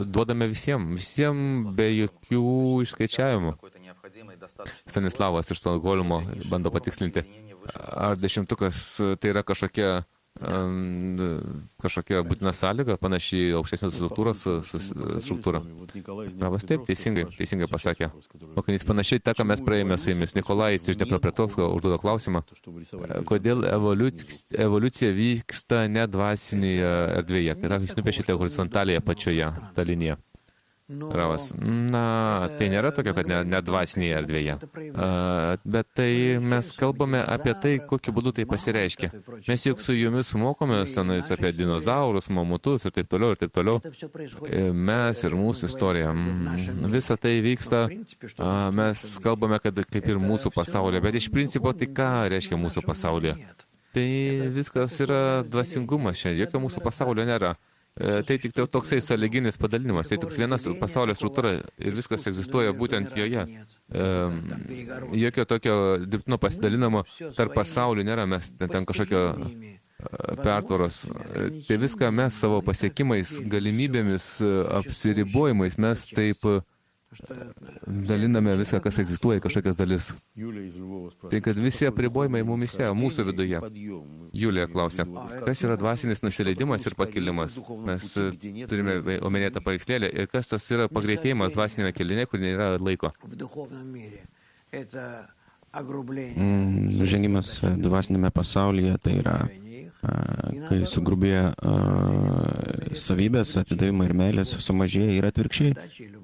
duodame visiems be jokių išskaičiavimų. Stanislavas iš Stokholmo bando patikslinti, ar 10-tukas tai yra kažkokia būtina sąlyga, panašiai aukštesnės struktūra. Ravas, taip, teisingai pasakė. Mokinys, panašiai tą, ką mes praėjome su jumis. Nikolajus iš Dnepropetrovsko užduoda klausimą, kodėl evoliucija vyksta ne dvasinėje erdvėje, kad jūs nupiešite horizontalėje pačioje tą liniją. Ravas, tai nėra tokio, kad ne dvasinėje erdvėje. Bet tai mes kalbame apie tai, kokiu būdu tai pasireiškia. Mes juk su jumis mokomės tenais apie dinozaurus, mamutus ir taip toliau, ir taip toliau. Mes ir mūsų istorija. Visa tai vyksta, mes kalbame, kad kaip ir mūsų pasaulyje, bet iš principo tai ką reiškia mūsų pasaulyje? Tai viskas yra dvasingumas čia, jokio mūsų pasaulio nėra. Tai tik toksai sąlyginis padalinimas, tai toks vienas pasaulio struktūra ir viskas egzistuoja būtent joje. Jokio tokio dirbtino pasidalinamo tarp pasaulių nėra, mes ten kažkokio pertvaros. Tai viską mes savo pasiekimais, galimybėmis, apsiribojimais, mes taip daliname viską, kas egzistuoja, kažkokias dalis. Tai kad visi apribojimai mumise, mūsų viduje. Julija klausė, kas yra dvasinis nusileidimas ir pakilimas? Mes turime omenyje tą paveikslėlį. Ir kas tas yra pagreitėjimas dvasinėme kelyne, kur nėra laiko? Žengimas dvasinėme pasaulyje, tai yra, kai sugrubėja savybės, atidavimai ir meilės sumažėja ir atvirkščiai.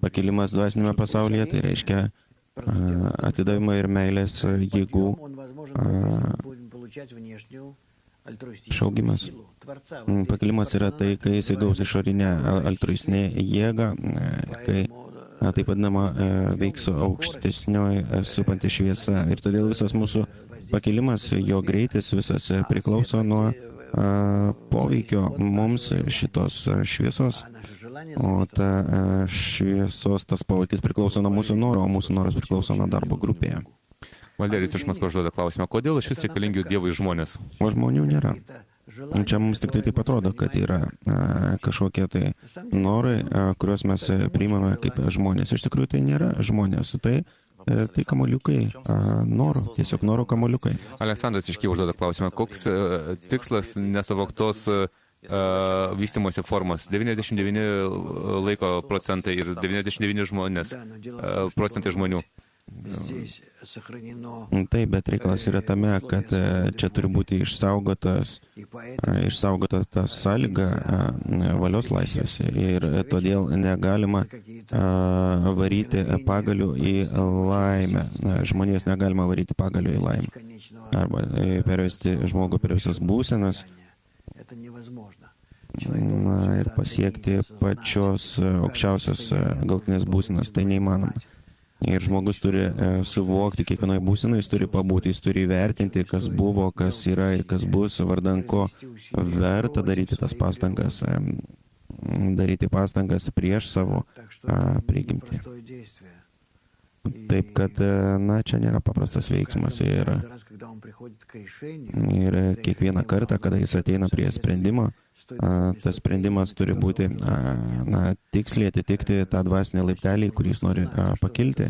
Pakilimas dvasinėme pasaulyje, tai reiškia atidavimai ir meilės jėgų išaugimas. Pakilimas yra tai, kai jisai gaus išorinę altruistinę jėgą, kai taip vadinama veiks aukštesnioji supanti šviesa. Ir todėl visas mūsų pakilimas, jo greitis visas priklauso nuo poveikio mums šitos šviesos. O ta šviesos, tas poveikis priklauso nuo mūsų noro, o mūsų noras priklauso nuo darbo grupėje. Valderis iš Maskvos užduoda klausimą, kodėl iš vis reikalingi Dievui žmonės? O žmonių nėra. Čia mums tik tai taip atrodo, kad yra kažkokie tai norai, kuriuos mes priimame kaip žmonės. Iš tikrųjų tai nėra žmonės, tai kamuoliukai, tiesiog noro kamuoliukai. Aleksandras iš Kijevo užduoda klausimą, koks tikslas nesuvoktos vystimosi formos? 99 laiko procentai ir 99 procentai žmonių. Taip, bet reikalas yra tame, kad čia turi būti išsaugota ta sąlyga valios laisvės ir todėl negalima varyti pagalių į laimę. Žmonės negalima varyti pagalių į laimę. Arba pervesti žmogų per visas būsenas ir pasiekti pačios aukščiausios galutinės būsenos. Tai neįmanoma. Ir žmogus turi suvokti kiekvienoje būsenoje, jis turi pabūti, jis turi įvertinti, kas buvo, kas yra ir kas bus, vardan ko verta daryti tas pastangas, prieš savo prigimtį. Taip, kad, čia nėra paprastas veiksmas ir kiekvieną kartą, kada jis ateina prie sprendimo, tas sprendimas turi būti, tiksliai atitikti tą dvasinę laiptelį, kurį jis nori pakilti.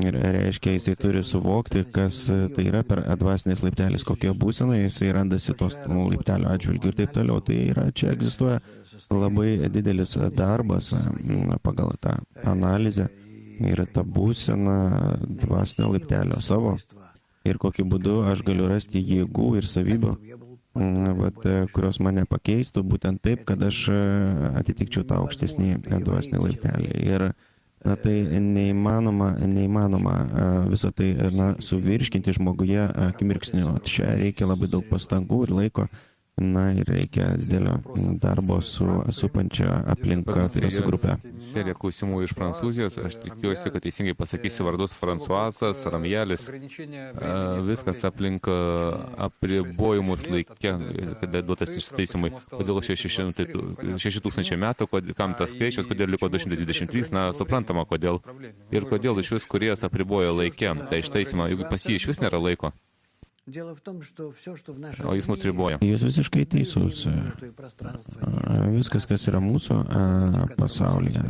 Ir reiškia, jisai turi suvokti, kas tai yra per dvasinės laiptelis, kokie būsenai jisai randasi tos laiptelio atžvilgių ir taip toliau. Tai yra, čia egzistuoja labai didelis darbas pagal tą analizę. Ir ta būsena dvasinio laiptelio savo. Ir kokiu būdu aš galiu rasti jėgų ir savybių, kurios mane pakeistų būtent taip, kad aš atitikčiau tą aukštesnį dvasinį laiptelį. Ir tai neįmanoma visą tai suvirškinti žmoguje akimirksniu. Čia reikia labai daug pastangų ir laiko. Ir reikia didelio darbo su supančia aplinka, tai yra su grupė. Serija klausimų iš Prancūzijos. Aš tikiuosi, kad teisingai pasakysiu vardus: Fransuasas, Ramjelis. Viskas aplink apribojimus laike, kada duotas ištaisymui. Kodėl 6,000 metų, kam tas skaičius, kodėl liko 223, suprantama, kodėl. Ir kodėl iš vis kūrėjas apribojo laike tą ištaisymą, juk pas jį iš vis nėra laiko. O jis mus riboja. Jūs visiškai teisus. Viskas, kas yra mūsų pasaulyje,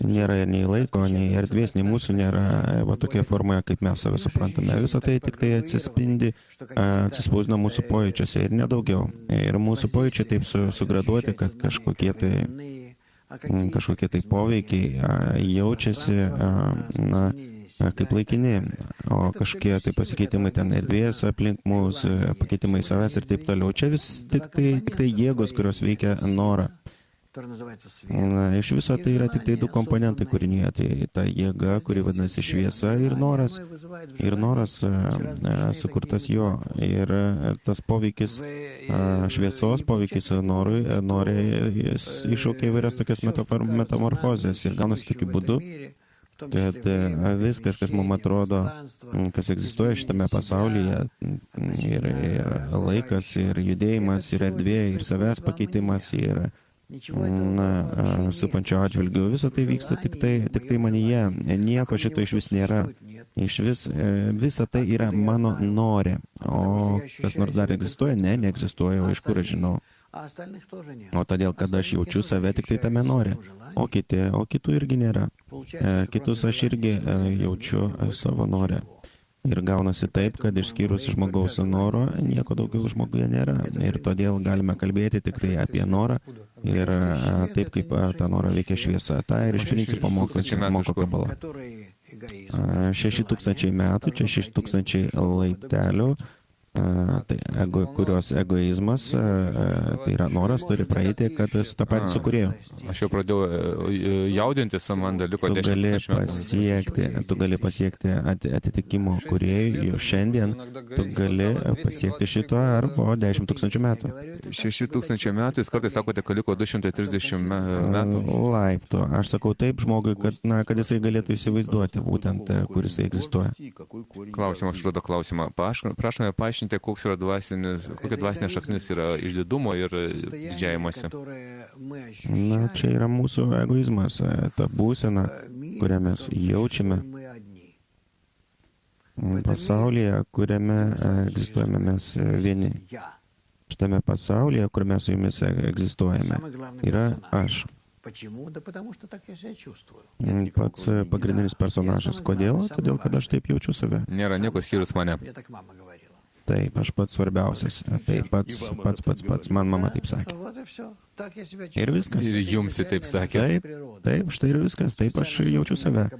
nėra ir nei laiko, nei erdvės, nei mūsų nėra tokia formoje, kaip mes save suprantame. Visą tai tik tai atsispausdina mūsų pojūčiuose ir nedaugiau. Ir mūsų pojūčiai taip sugraduoti, kad kažkokie tai poveikiai jaučiasi kaip laikini, o kažkokie tai pasikeitimai ten erdvės aplink mus, pakeitimai savęs ir taip toliau. Čia vis tik tai jėgos, kurios veikia norą. Iš viso tai yra tik tai du komponentai kūrinyje. Tai ta jėga, kuri vadinasi šviesa, ir noras. Ir noras sukurtas jo. Ir tas poveikis, šviesos poveikis norui, jis iššaukia įvairias tokias metamorfozės. Ir gaunasi tokiu būdu, kad viskas, kas mums atrodo, kas egzistuoja šitame pasaulyje, ir laikas, ir judėjimas, ir erdvė, ir savęs pakeitimas, ir supančio atžvilgių, visą tai vyksta tik tai manyje. Nieko šito iš vis nėra. Visa tai yra mano norė. O kas nors dar egzistuoja? Neegzistuoja. O iš kur aš žinau? O todėl, kad aš jaučiu save tik tai tame norė. O kitų irgi nėra. Kitus aš irgi jaučiu savo norę. Ir gaunasi taip, kad išskyrus žmogaus noro, nieko daugiau žmoguje nėra. Ir todėl galime kalbėti tik tai apie norą ir taip, kaip tą norą veikia šviesa. Ta ir iš principo moko kabala. 6,000 metų, čia 6,000 laiptelių. kurios egoizmas, tai yra noras, turi praeiti, kad jis tą patį sukūrėjo. Aš jau pradėjau jaudintis, man dar liko 10 metų. Tu gali pasiekti atitikimo kūrėjui jau šiandien, tu gali pasiekti šito ar po 10 000 metų. 6000 metų, jūs kartais sakote, kad liko 230 metų. Laiptų. Aš sakau taip žmogui, kad jisai galėtų įsivaizduoti būtent, kur jisai egzistuoja. Klausimas užduoda klausimą. Prašome paaiškinti, kokia dvasinė šaknis yra išdidumo ir didžiavimasi. Na, čia yra mūsų egoizmas, ta būsena, kurią mes jaučiame pasaulyje, kuriame egzistuojame mes vieni. Šitame pasaulyje, kur mes su jumis egzistuojame, yra aš. Pats pagrindinis personažas. Kodėl? Todėl, kad aš taip jaučiu save. Nėra nieko skyrus mane. Taip, aš pats svarbiausias. Taip, pats. Man mama taip sakė. Ir viskas. Ir jums taip sakė. Taip, štai ir viskas. Taip, aš jaučiu save.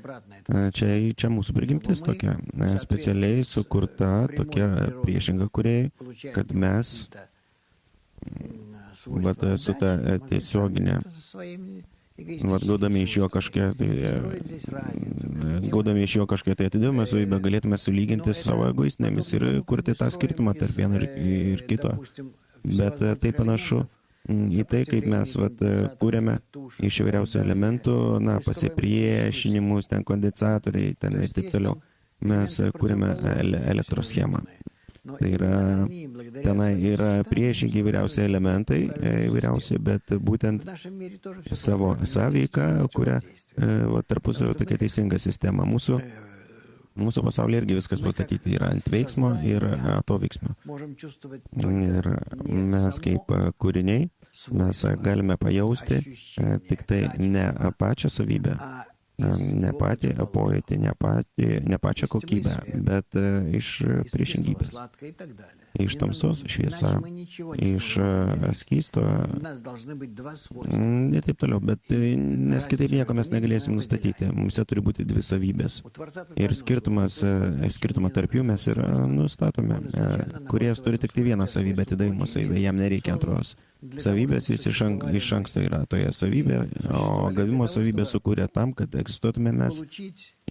Čia mūsų prigimtis tokia. Specialiai sukurta tokia priešinga kūrėjai, kad mes su ta tiesioginė, gaudami iš jo kažkiek tai atidavimą savybę, galėtume sulyginti savo egoistinėmis ir kurti tą skirtumą tarp vieno ir kito. Bet tai panašu į tai, kaip mes kūrėme iš įvairiausių elementų, pasipriešinimus, kondensatoriai ir taip toliau. Mes kūrėme elektros schemą. Tai yra, tenai yra priešingi įvairiausi elementai, bet būtent savo sąveiką, kurią tarpusavio tokia teisinga sistema. Mūsų pasaulyje irgi viskas pastatyti yra ant veiksmo ir atoveiksmo. Ir mes kaip kūriniai, mes galime pajausti tik tai ne pačią savybę, ne patį pojūtį, ne pačią kokybę, bet iš priešingybės. Iš tamsos šviesa, iš skysto ir taip toliau, bet nes kitaip nieko mes negalėsim nustatyti. Mums turi būti dvi savybės. Ir skirtumą tarp jų mes ir nustatome. Kūrėjas turi tik tai vieną savybę, atidavimo savybę, jam nereikia antros savybės, jis iš anksto yra toje savybė, o gavimo savybę sukūrė tam, kad egzistuotume mes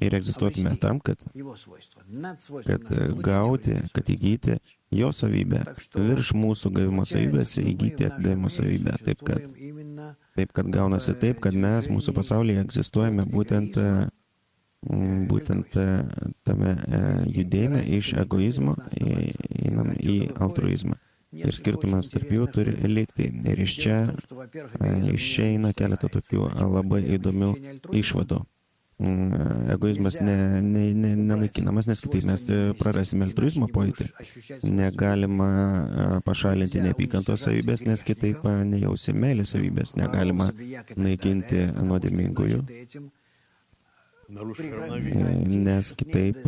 ir egzistuotume tam, kad gauti, kad įgyti jo savybę, virš mūsų gavimo savybės įgyti atidavimo savybę. Taip, kad gaunasi taip, kad mes mūsų pasaulyje egzistuojame būtent tame judėjime iš egoizmo einam į altruizmą. Ir skirtumas tarp jų turi likti. Ir iš čia išeina keletą tokių labai įdomių išvadų. Egoizmas nenaikinamas, nes kitaip mes prarasime altruizmo pojūtį. Negalima pašalinti neapykantos savybės, nes kitaip nejausi meilės savybės. Negalima naikinti nuodėmingųjų, nes kitaip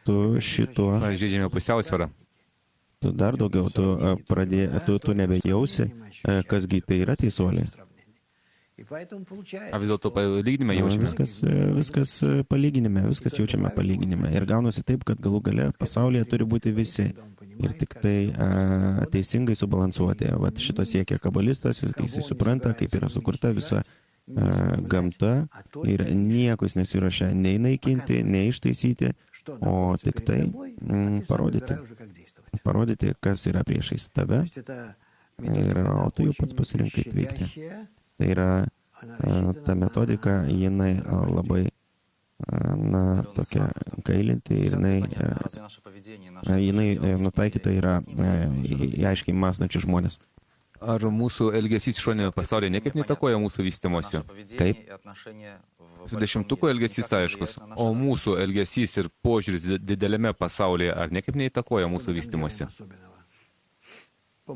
tu šituo... Pažeidžiame pusiausvyrą. Tu dar daugiau, tu nebejausi, kasgi tai yra teisuoliai. Vis dėlto palyginime jaučiame. Viskas palyginime, viskas jaučiame palyginime. Ir gaunasi taip, kad galų gale pasaulyje turi būti visi. Ir tik tai teisingai subalansuoti. Vat šito siekia kabalistas, jis supranta, kaip yra sukurta visa gamta ir nieko jis nesiruošia nei naikinti, nei ištaisyti, o tik tai parodyti, kas yra priešais tave, o tu jau pats pasirinkai veikti. Tai yra ta metodika, jinai labai tokia gailinti ir jinai nutaikyta yra į aiškiai mąstančius žmonės. Ar mūsų elgesys išorinėme pasaulyje niekaip neįtakoja mūsų vystymosi? Kaip? Su 10-tuku elgesys aiškus, o mūsų elgesys ir požiūris dideliame pasaulyje ar niekaip neįtakoja mūsų vystymosi? O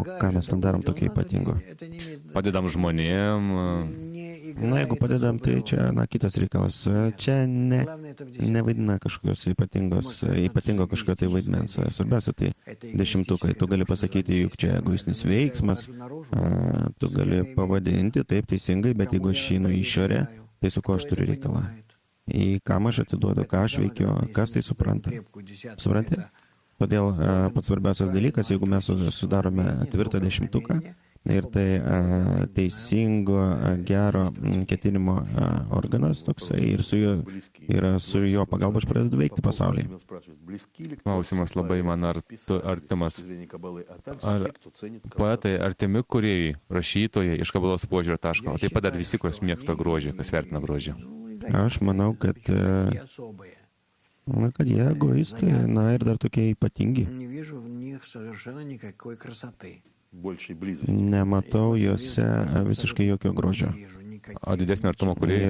ką mes ten darom tokio ypatingo? Padedam žmonėm. Jeigu padedam, tai čia, kitas reikalas. Čia nevaidina kažkokios ypatingo kažkokio tai vaidmens. Svarbiausia, tai 10-tukai. Tu gali pasakyti, juk čia egoistinis veiksmas. Tu gali pavadinti taip teisingai, bet jeigu aš einu į išorę, tai su ko aš turiu reikalą? į ką aš atiduodu, ką aš veikiu, kas tai supranta. Supranti? Todėl pats svarbiausias dalykas, jeigu mes sudarome tvirtą dešimtuką ir tai teisingo, gero ketinimo organas toksai ir su jo pagalba aš pradedu veikti pasaulyje. Klausimas labai man artimas. Ar poetai artimi kūrėjai, rašytojai iš kabalos požiūrio taško, o taip pat dar visi, kurios mėgsta grožį, kas vertina grožį? Aš manau, kad jie egoistai, ir dar tokie ypatingi. Nematau juose visiškai jokio grožio. O didesnio artumo kūrėjai?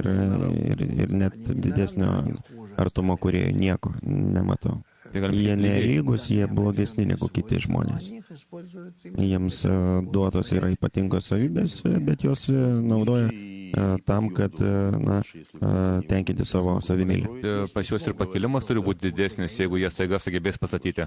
Ir net didesnio artumo kūrėjai nieko nematau. Jie nelygus, jie blogesni negu kiti žmonės. Jiems duotos yra ypatingos savybės, bet jos naudoja tam, kad tenkinti savo savimylį. Pas juos ir pakilimas turi būti didesnis, jeigu jie staiga sugebės pastatyti.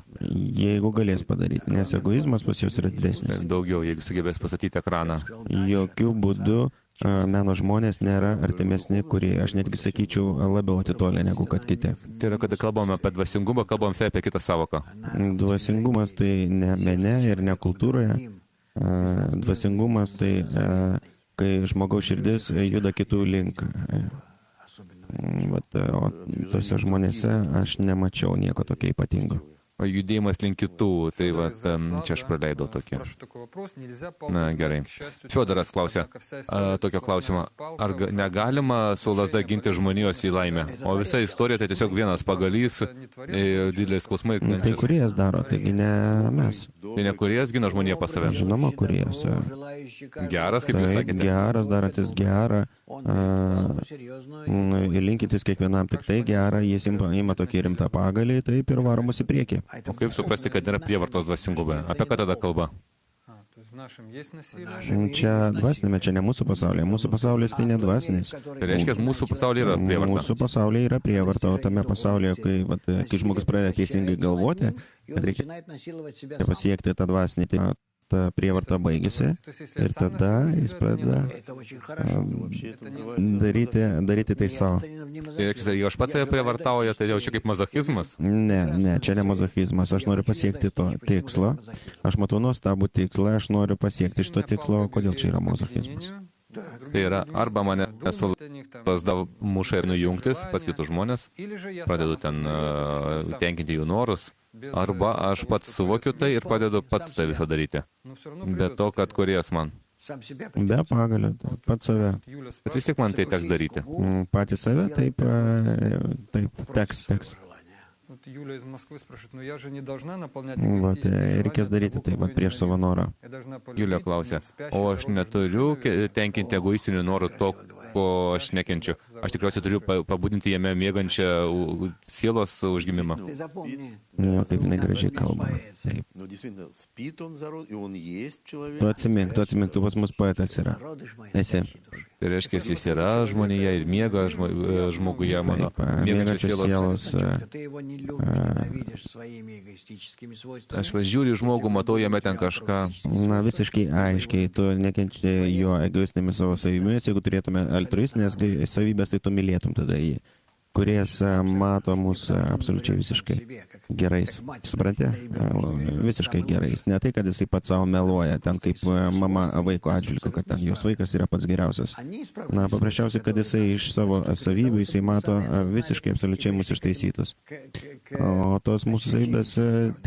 Jeigu galės padaryti, nes egoizmas pas juos yra didesnis. Daugiau, jeigu sugebės pastatyti ekraną. Jokių būdų meno žmonės nėra artimesni, kurie, aš netgi sakyčiau, labiau atitolę negu kad kiti. Tai yra, kada kalbame apie dvasingumą, kalbame apie kitą savoką. Dvasingumas tai ne mene ir ne kultūroje. Dvasingumas tai kai žmogaus širdis juda kitų link. O tose žmonėse aš nemačiau nieko tokio ypatingo. O judėjimas link kitų, tai čia aš praleidau tokį. Na, gerai. Fiodoras klausė tokio klausimo. Ar negalima su lazda ginti žmonijos į laimę? O visa istorija tai tiesiog vienas pagalys, didelis skausmai. Tai kuriejas daro, taigi ne mes. Tai ne kuriejas gina žmoniją pas save? Žinoma, kuriejas. Geras, kaip jūs sakėte? Geras, darantis gerą. Ir linkintis kiekvienam tik tai gerą, jis ima tokį rimtą pagalį, taip ir varomus į priekį. O kaip suprasti, kad yra prievartos dvasingume? Apie ką tada kalba? Čia dvasinėme, čia ne mūsų pasaulyje. Mūsų pasaulis tai ne dvasinis. Tai reiškia, mūsų pasaulyje yra prievarta. Mūsų pasaulyje yra prievarta, o tame pasaulyje, kai žmogus pradeda teisingai galvoti, kad reikia pasiekti tą dvasinį, tai ta prievarta baigėsi ir tada jis pradeda daryti tai savo. Tai jeigu aš pats save prievartauju, tai jau čia kaip mazochizmas? Ne, čia ne mazochizmas. Aš noriu pasiekti to tikslo. Aš matau nuostabų tikslą, aš noriu pasiekti šito tikslo. Kodėl čia yra mazochizmas? Tai yra, arba mane lasda muša ir nujungtis pas kitus žmonės, pradedu ten tenkinti jų norus, arba aš pats suvokiu tai ir pradedu pats tai visą daryti. Be to, kad kūrėjas man. Be pagalio, pats save. Bet vis tiek man tai teks daryti. Patį save, taip, teks. Reikės daryti tai prieš savo norą. Julija klausė, o aš neturiu tenkinti egoistinių norų to, ko aš nekenčiu. Aš tikriausiai turiu pabudinti jame mėgančią sielos užgimimą. Taip jinai gražiai kalba. Tu atsimink, tu pas mus poetas yra. Esi. Tai reiškia, jis yra žmonėje ir miega žmoguje mano mėgančios sielos. Aš žiūriu žmogų, matau jame ten kažką. Na, visiškai aiškiai, tu nekenči jo egoistinėmis savo savymis, jeigu turėtume altruistinės savybės, tai tu mylėtum tada jį. Kuriejas mato mus absoliučiai visiškai gerais. Supranti? Visiškai gerais. Ne tai, kad jisai pats savo meluoja, ten kaip mama vaiko atžvilgiu, kad ten jos vaikas yra pats geriausias. Na, paprasčiausiai, kad jisai iš savo savybių, jisai mato visiškai absoliučiai mus ištaisytus. O tos mūsų savybės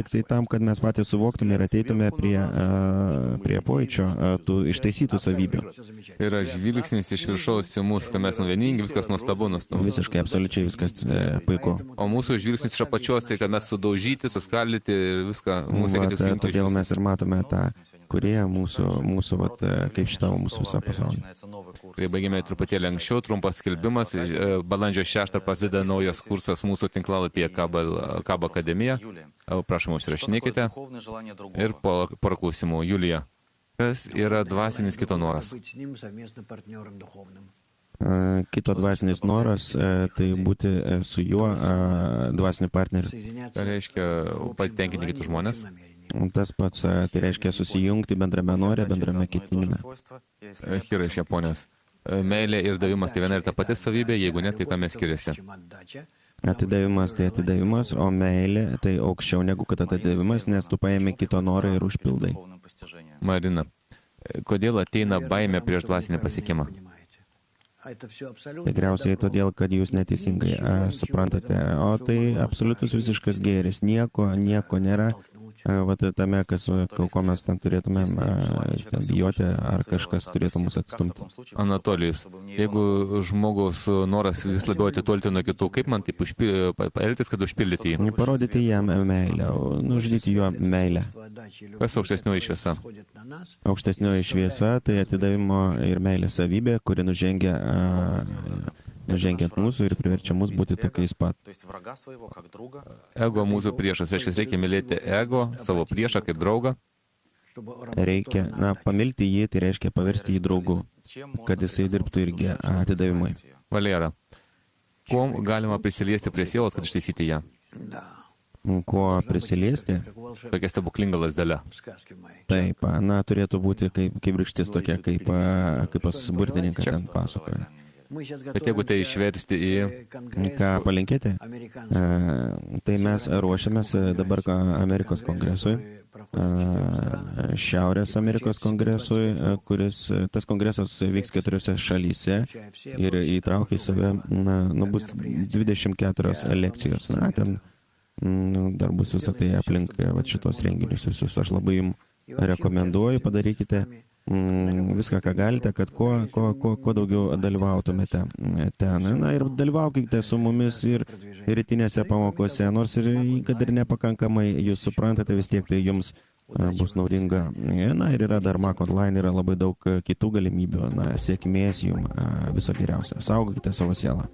tik tai tam, kad mes patys suvoktume ir ateitume prie pojūčio tų ištaisytų savybių. Yra žvilgsnis iš viršaus į mus, kad mes vieningi, viskas nuostabu. Visiškai absoliučiai viskas puiku. O mūsų žvilgsnis iš apačios, tai kad mes sudaužyti, suskaldyti ir viską mūsų reikia sujungti. Todėl mes ir matome tą kurėją mūsų kaip šitavo mūsų visą pasaulį. Tai baigėme truputėlį anksčiau, trumpas skelbimas. Balandžio 6 prasideda naujas kursas mūsų tinklalapyje Kaba Akademija. Prašom, užsirašinėkite. Ir porą klausimų. Julija, kas yra dvasinis kito noras? Kito dvasinis noras, tai būti su juo dvasiniu partneriu. Tai reiškia patenkinti kitus žmonės? Tas pats, tai reiškia susijungti bendrame norė, bendrame ketinime. Hira iš Japonijos. Meilė ir davimas tai viena ir ta pati savybė, jeigu ne, tai kame skiriasi. Atidavimas tai atidavimas, o meilė tai aukščiau negu kad atidavimas, nes tu paėmė kito norą ir užpildai. Marina, kodėl ateina baimė prieš dvasinį pasiekimą? Tikriausiai todėl, kad jūs neteisingai suprantate, o tai absoliutus visiškas gėris, nieko nėra. Vat tame, ko mes ten turėtumėm bijoti, ar kažkas turėtų mus atstumti. Anatolijus, jeigu žmogus noras vis labiau atitolti nuo kitų, kaip man taip elgtis, kad užpildyti jį? Parodyti jam meilę, nužudyti jo meilę. Kas aukštesnioji šviesa? Aukštesnioji šviesa tai atidavimo ir meilės savybė, kuri nužengiant mūsų ir priverčia mus būti tokiais pat. Ego mūsų priešas, reikia mylėti ego, savo priešą kaip draugą. Reikia, pamilti jį, tai reiškia paversti jį draugu, kad jisai dirbtų irgi atidavimui. Valera, kuo galima prisiliesti prie sielos, kad ištaisyti ją? Kuo prisiliesti? Tokia stebuklinga lasdelė. Taip, turėtų būti kaip rykštis tokia, kaip pas burtininką ten pasakoja. Bet jeigu tai išversti į... Ką palinkėti? Tai mes ruošiamės dabar Amerikos kongresui, Šiaurės Amerikos kongresui, tas kongresas vyks 4 šalyse ir įtraukia į save, bus 24 lekcijos. Ten dar bus visą tai aplink šitos renginius visus. Aš labai jums rekomenduoju, padarykite viską, ką galite, kad kuo daugiau dalyvautumėte ten. Ir dalyvaukite su mumis ir rytinėse pamokose, nors ir kad ir nepakankamai jūs suprantate, vis tiek tai jums bus naudinga. Ir yra dar Mac Online, yra labai daug kitų galimybių. Sėkmės jums, viso geriausio. Saugokite savo sielą.